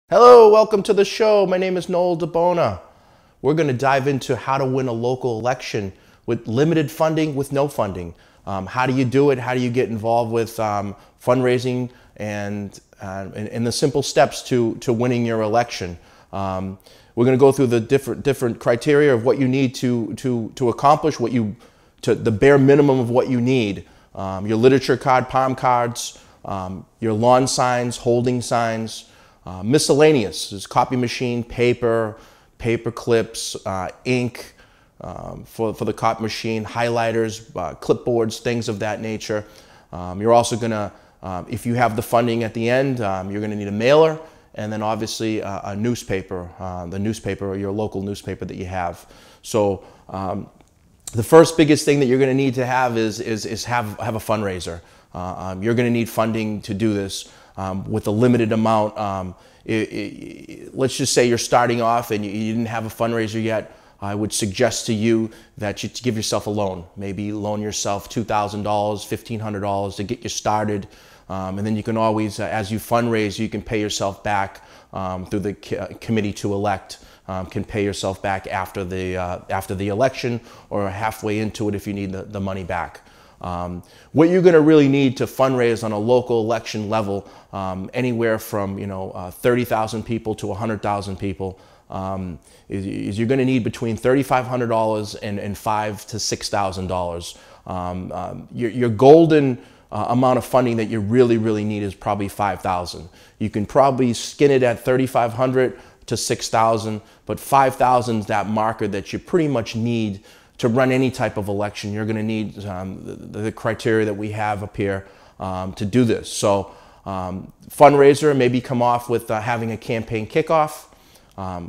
Hello, welcome to the show. My name is Noel DeBona. We're going to dive into how to win a local election with limited funding, with no funding. How do you do it? How do you get involved with fundraising and the simple steps to winning your election? We're going to go through the different criteria of what you need to accomplish the bare minimum of what you need. Your literature card, palm cards, your lawn signs, holding signs. Miscellaneous is copy machine, paper clips, ink for the copy machine, highlighters, clipboards, things of that nature. You're also going to, if you have the funding at the end, you're going to need a mailer and then obviously a newspaper, the newspaper or your local newspaper that you have. So the first biggest thing that you're going to need to have is have a fundraiser. You're going to need funding to do this. With a limited amount. Let's just say you're starting off and you didn't have a fundraiser yet. I would suggest to you that you give yourself a loan. Maybe loan yourself $2,000, $1,500 to get you started. And then you can always, as you fundraise, you can pay yourself back through the committee to elect. Can pay yourself back after the election or halfway into it if you need the money back. What you're going to really need to fundraise on a local election level, anywhere from 30,000 people to 100,000 people, is you're going to need between $3,500 and $5,000 to $6,000. Your golden amount of funding that you really need is probably $5,000. You can probably skin it at $3,500 to $6,000, but $5,000 is that marker that you pretty much need to run any type of election. You're going to need the criteria that we have up here to do this. So fundraiser, maybe come off with having a campaign kickoff,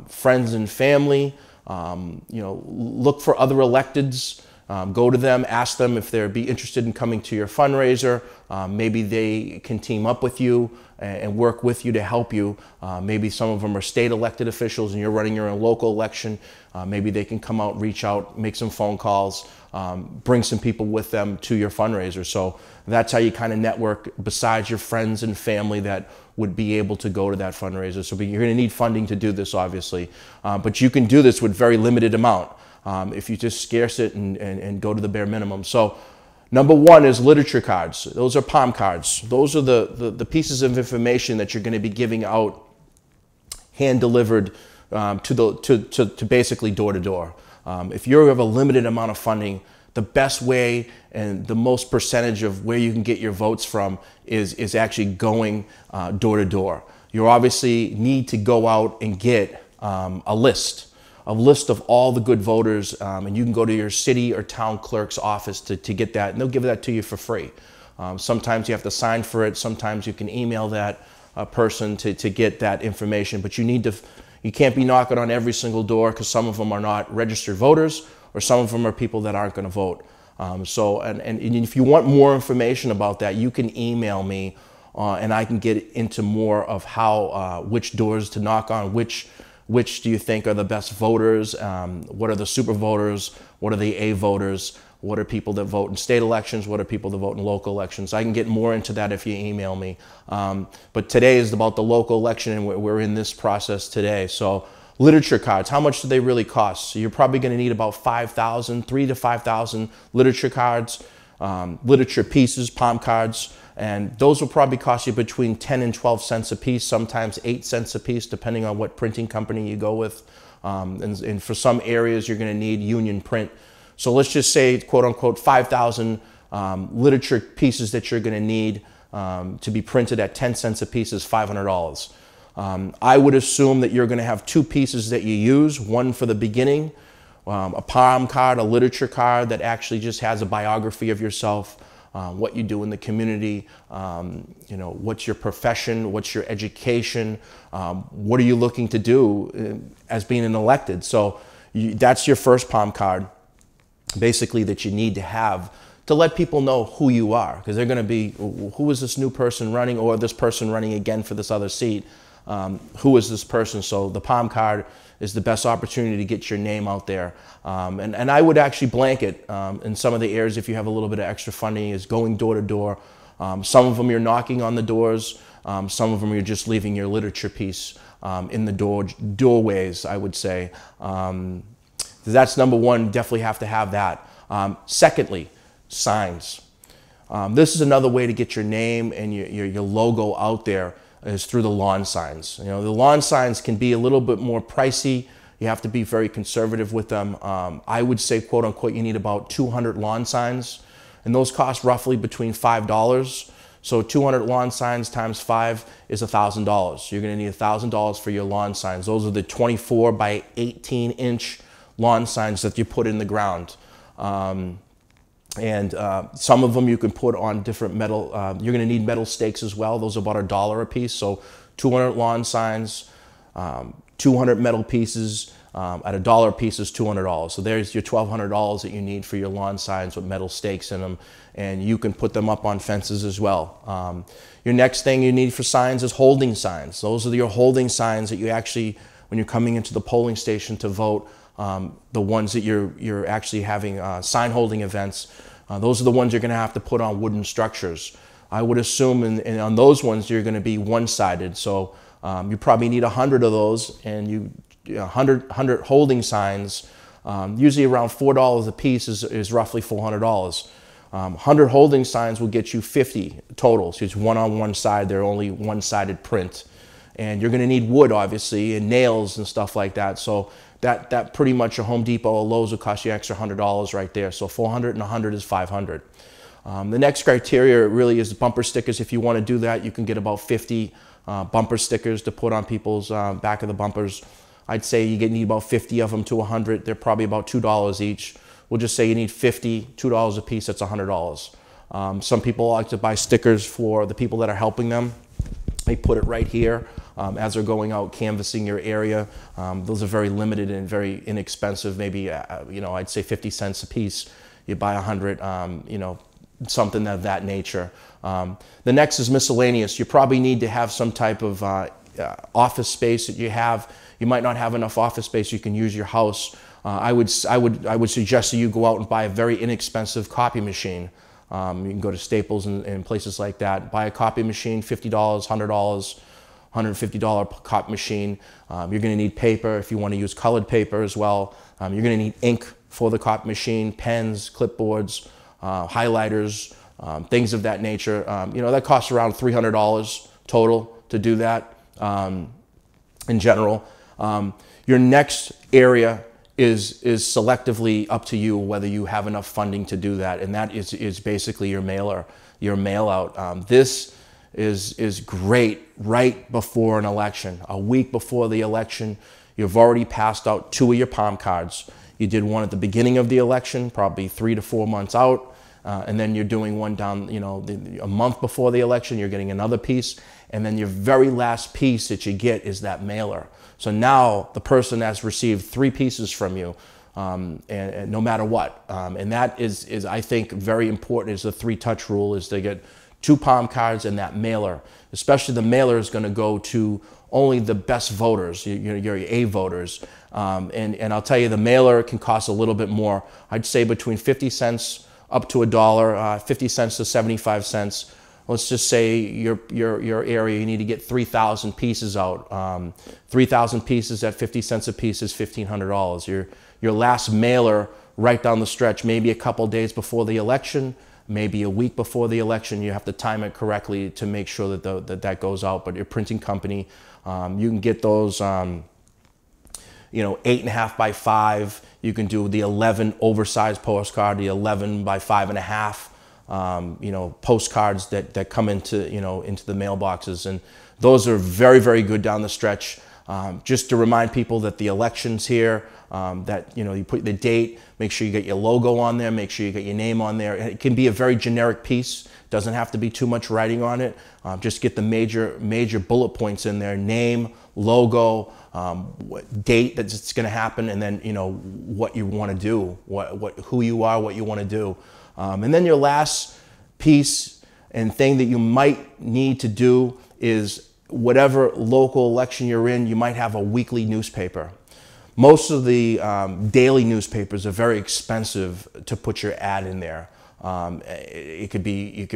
friends and family, look for other electeds, go to them, ask them if they'd be interested in coming to your fundraiser. Maybe they can team up with you and work with you to help you. Maybe some of them are state elected officials and you're running your own local election. Maybe they can come out, reach out, make some phone calls, bring some people with them to your fundraiser. So that's how you kind of network besides your friends and family that would be able to go to that fundraiser. So you're going to need funding to do this, obviously. But you can do this with very limited amount if you just scarce it and go to the bare minimum. So number one is literature cards. Those are palm cards. Those are the pieces of information that you're going to be giving out hand delivered to basically door to door. If you have a limited amount of funding, the best way and the most percentage of where you can get your votes from is actually going door to door. You obviously need to go out and get a list of all the good voters, and you can go to your city or town clerk's office to get that, and they'll give that to you for free. Sometimes you have to sign for it. Sometimes you can email that person to get that information, but you can't be knocking on every single door because some of them are not registered voters or some of them are people that aren't going to vote. And if you want more information about that, you can email me and I can get into more of how, which doors to knock on, which do you think are the best voters, what are the super voters, what are the A voters, what are people that vote in state elections, what are people that vote in local elections. I can get more into that if you email me. But today is about the local election and we're in this process today. So literature cards, how much do they really cost? So you're probably going to need about 5,000, 3,000 to 5,000 literature cards, literature pieces, palm cards, and those will probably cost you between 10 and 12 cents a piece, sometimes 8 cents a piece, depending on what printing company you go with. And for some areas, you're going to need union print. So let's just say, quote unquote, 5,000 literature pieces that you're going to need to be printed at 10 cents a piece is $500. I would assume that you're going to have two pieces that you use, one for the beginning, a palm card, a literature card that actually just has a biography of yourself, what you do in the community, what's your profession, what's your education, what are you looking to do as being an elected. So that's your first palm card, basically, that you need to have to let people know who you are, because they're going to be, who is this new person running, or this person running again for this other seat? Who is this person? So the palm card is the best opportunity to get your name out there. And I would actually blanket in some of the areas, if you have a little bit of extra funding, is going door to door. Some of them you're knocking on the doors. Some of them you're just leaving your literature piece in the doorways, I would say. That's number one, definitely have to have that. Secondly, signs. This is another way to get your name and your logo out there, is through the lawn signs. You know, the lawn signs can be a little bit more pricey. You have to be very conservative with them. I would say, quote unquote, you need about 200 lawn signs, and those cost roughly between $5. So 200 lawn signs times 5 is $1,000. You're gonna need $1,000 for your lawn signs. Those are the 24 by 18 inch lawn signs that you put in the ground. Some of them you can put on different metal, you're gonna need metal stakes as well. Those are about $1 a piece. So 200 lawn signs, 200 metal pieces, at $1 a piece is $200. So there's your $1,200 that you need for your lawn signs with metal stakes in them. And you can put them up on fences as well. Your next thing you need for signs is holding signs. Those are your holding signs that you actually, when you're coming into the polling station to vote, the ones that you're actually having sign holding events, those are the ones you're going to have to put on wooden structures. I would assume on those ones you're going to be one-sided, so you probably need 100 of those, and 100 holding signs, usually around $4 a piece is roughly $400. 100 holding signs will get you 50 total, so it's one on one side, they're only one-sided print. And you're going to need wood, obviously, and nails and stuff like that. So that pretty much a Home Depot or Lowe's will cost you extra $100 right there. So 400 and 100 is 500. The next criteria really is bumper stickers. If you want to do that, you can get about 50 bumper stickers to put on people's back of the bumpers. I'd say you need about 50 of them to 100. They're probably about $2 each. We'll just say you need 50, $2 a piece, that's $100. Some people like to buy stickers for the people that are helping them. They put it right here as they're going out canvassing your area. Those are very limited and very inexpensive. Maybe I'd say 50 cents a piece. You buy 100, something of that nature. The next is miscellaneous. You probably need to have some type of office space that you have. You might not have enough office space. You can use your house. I would suggest that you go out and buy a very inexpensive copy machine. You can go to Staples and places like that. Buy a copy machine, $50, $100, $150 copy machine. You're going to need paper if you want to use colored paper as well. You're going to need ink for the copy machine, pens, clipboards, highlighters, things of that nature. That costs around $300 total to do that in general. Your next area is selectively up to you whether you have enough funding to do that, and that is basically your mailer, your mail out. This is great right before an election. A week before the election, you've already passed out 2 of your palm cards. You did one at the beginning of the election, probably 3 to 4 months out, and then you're doing one down, a month before the election, you're getting another piece, and then your very last piece that you get is that mailer. So now the person has received 3 pieces from you, and no matter what. And that is, I think, very important, is the 3-touch rule, is to get 2 palm cards and that mailer. Especially the mailer is going to go to only the best voters, your A voters. And I'll tell you, the mailer can cost a little bit more. I'd say between 50 cents up to $1, 50 cents to 75 cents. Let's just say your area, you need to get 3,000 pieces out. 3,000 pieces at 50 cents a piece is $1,500. Your last mailer right down the stretch, maybe a couple days before the election, maybe a week before the election. You have to time it correctly to make sure that that goes out. But your printing company, you can get those 8.5 by 5. You can do the 11 oversized postcard, the 11 by 5.5. Postcards that come into the mailboxes, and those are very, very good down the stretch. Just to remind people that the election's here, that you put the date, make sure you get your logo on there, make sure you get your name on there. It can be a very generic piece, doesn't have to be too much writing on it. Just get the major bullet points in there: name, logo, what date that it's going to happen, and then what you want to do, who you are, what you want to do. And then your last piece and thing that you might need to do is, whatever local election you're in, you might have a weekly newspaper. Most of the daily newspapers are very expensive to put your ad in there. It could be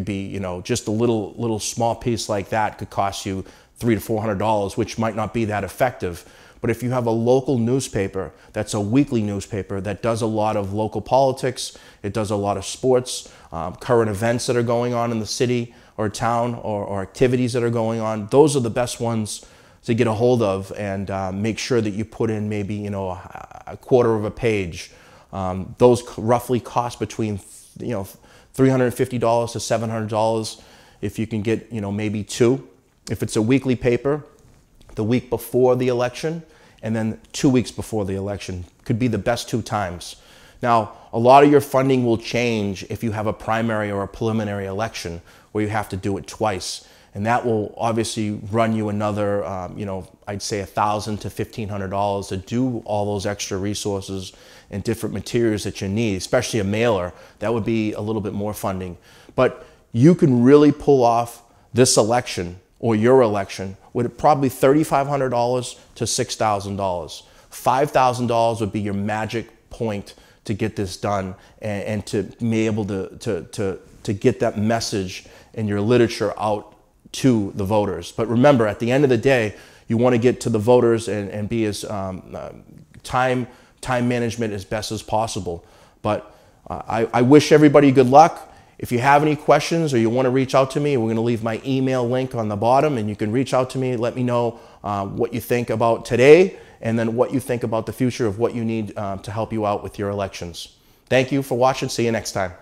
just a little small piece like that could cost you $300 to $400, which might not be that effective. But if you have a local newspaper, that's a weekly newspaper that does a lot of local politics, it does a lot of sports, current events that are going on in the city or town, or activities that are going on, those are the best ones to get a hold of, and make sure that you put in maybe a quarter of a page. Those roughly cost between $350 to $700 if you can get maybe 2. If it's a weekly paper, the week before the election and then 2 weeks before the election could be the best 2 times. Now, a lot of your funding will change if you have a primary or a preliminary election where you have to do it twice. And that will obviously run you another, I'd say $1,000 to $1,500 to do all those extra resources and different materials that you need, especially a mailer. That would be a little bit more funding. But you can really pull off this election or your election with probably $3,500 to $6,000. $5,000 would be your magic point to get this done and to be able to get that message and your literature out to the voters. But remember, at the end of the day, you want to get to the voters and be as time management as best as possible. But I wish everybody good luck. If you have any questions or you want to reach out to me, we're going to leave my email link on the bottom, and you can reach out to me. Let me know what you think about today, and then what you think about the future of what you need to help you out with your elections. Thank you for watching. See you next time.